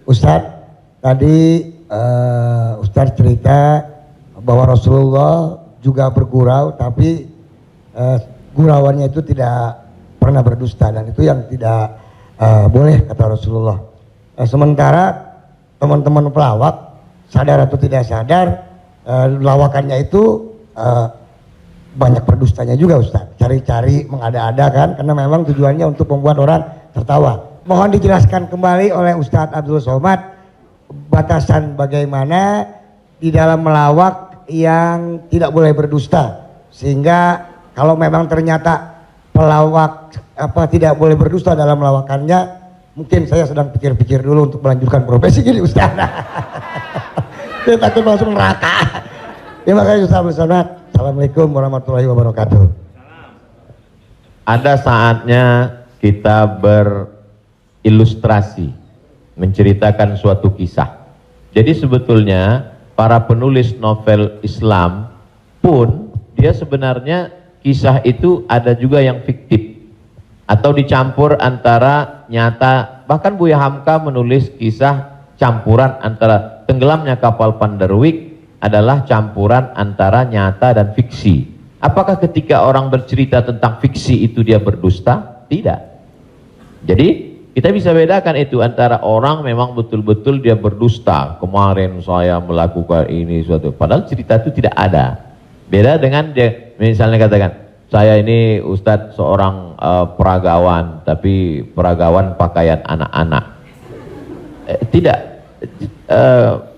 Ustadz, tadi Ustadz cerita bahwa Rasulullah juga bergurau, tapi gurauannya itu tidak pernah berdusta, dan itu yang tidak boleh kata Rasulullah. Sementara teman-teman pelawak sadar atau tidak sadar lawakannya itu banyak berdustanya juga Ustadz, cari-cari mengada-ada kan, karena memang tujuannya untuk membuat orang tertawa. Mohon dijelaskan kembali oleh Ustadz Abdul Somad batasan bagaimana di dalam melawak yang tidak boleh berdusta, sehingga kalau memang ternyata pelawak tidak boleh berdusta dalam melawakannya, mungkin saya sedang pikir-pikir dulu untuk melanjutkan profesi gini Ustadz. Saya takut masuk neraka. Terima kasih Ustadz Abdul Somad. Assalamualaikum warahmatullahi wabarakatuh. Ada saatnya kita ilustrasi, menceritakan suatu kisah. Jadi sebetulnya para penulis novel Islam pun dia sebenarnya kisah itu ada juga yang fiktif atau dicampur antara nyata. Bahkan Buya Hamka menulis kisah campuran antara tenggelamnya kapal Panderwick adalah campuran antara nyata dan fiksi. Apakah ketika orang bercerita tentang fiksi itu dia berdusta? Tidak. Jadi kita bisa bedakan itu antara orang memang betul-betul dia berdusta. Kemarin saya melakukan ini suatu, padahal cerita itu tidak ada. Beda dengan dia misalnya katakan, saya ini Ustadz seorang peragawan, tapi peragawan pakaian anak-anak. Tidak,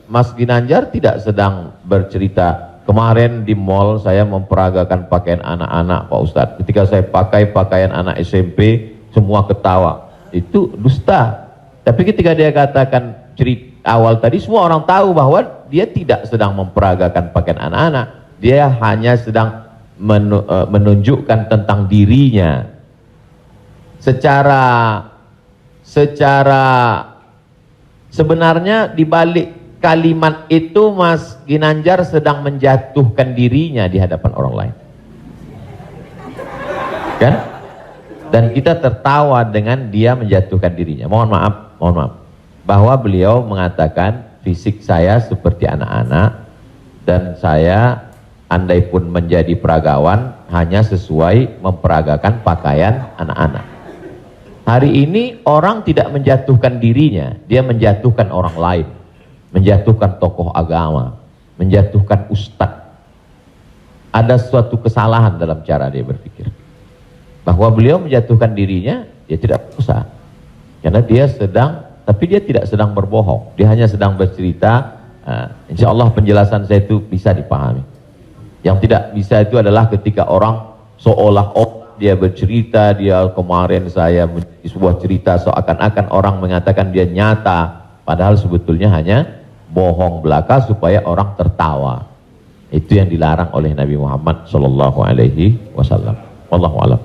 Mas Ginanjar tidak sedang bercerita, kemarin di mall saya memperagakan pakaian anak-anak Pak Ustadz. Ketika saya pakai pakaian anak SMP, semua ketawa. Itu dusta. Tapi ketika dia katakan cerita awal tadi, semua orang tahu bahwa dia tidak sedang memperagakan pakaian anak-anak. Dia hanya sedang menunjukkan tentang dirinya. Secara sebenarnya di balik kalimat itu Mas Ginanjar sedang menjatuhkan dirinya di hadapan orang lain. Kan? Dan kita tertawa dengan dia menjatuhkan dirinya. Mohon maaf bahwa beliau mengatakan fisik saya seperti anak-anak dan saya andai pun menjadi peragawan hanya sesuai memperagakan pakaian anak-anak. Hari ini orang tidak menjatuhkan dirinya, dia menjatuhkan orang lain, menjatuhkan tokoh agama, menjatuhkan ustadz. Ada suatu kesalahan dalam cara dia berpikir. Bahwa beliau menjatuhkan dirinya, dia tidak berdosa. Karena dia tapi dia tidak sedang berbohong. Dia hanya sedang bercerita. Insya Allah penjelasan saya itu bisa dipahami. Yang tidak bisa itu adalah ketika orang seolah-olah dia bercerita, dia kemarin saya menjadi sebuah cerita seakan-akan orang mengatakan dia nyata. Padahal sebetulnya hanya bohong belaka supaya orang tertawa. Itu yang dilarang oleh Nabi Muhammad SAW. Wallahu a'lam.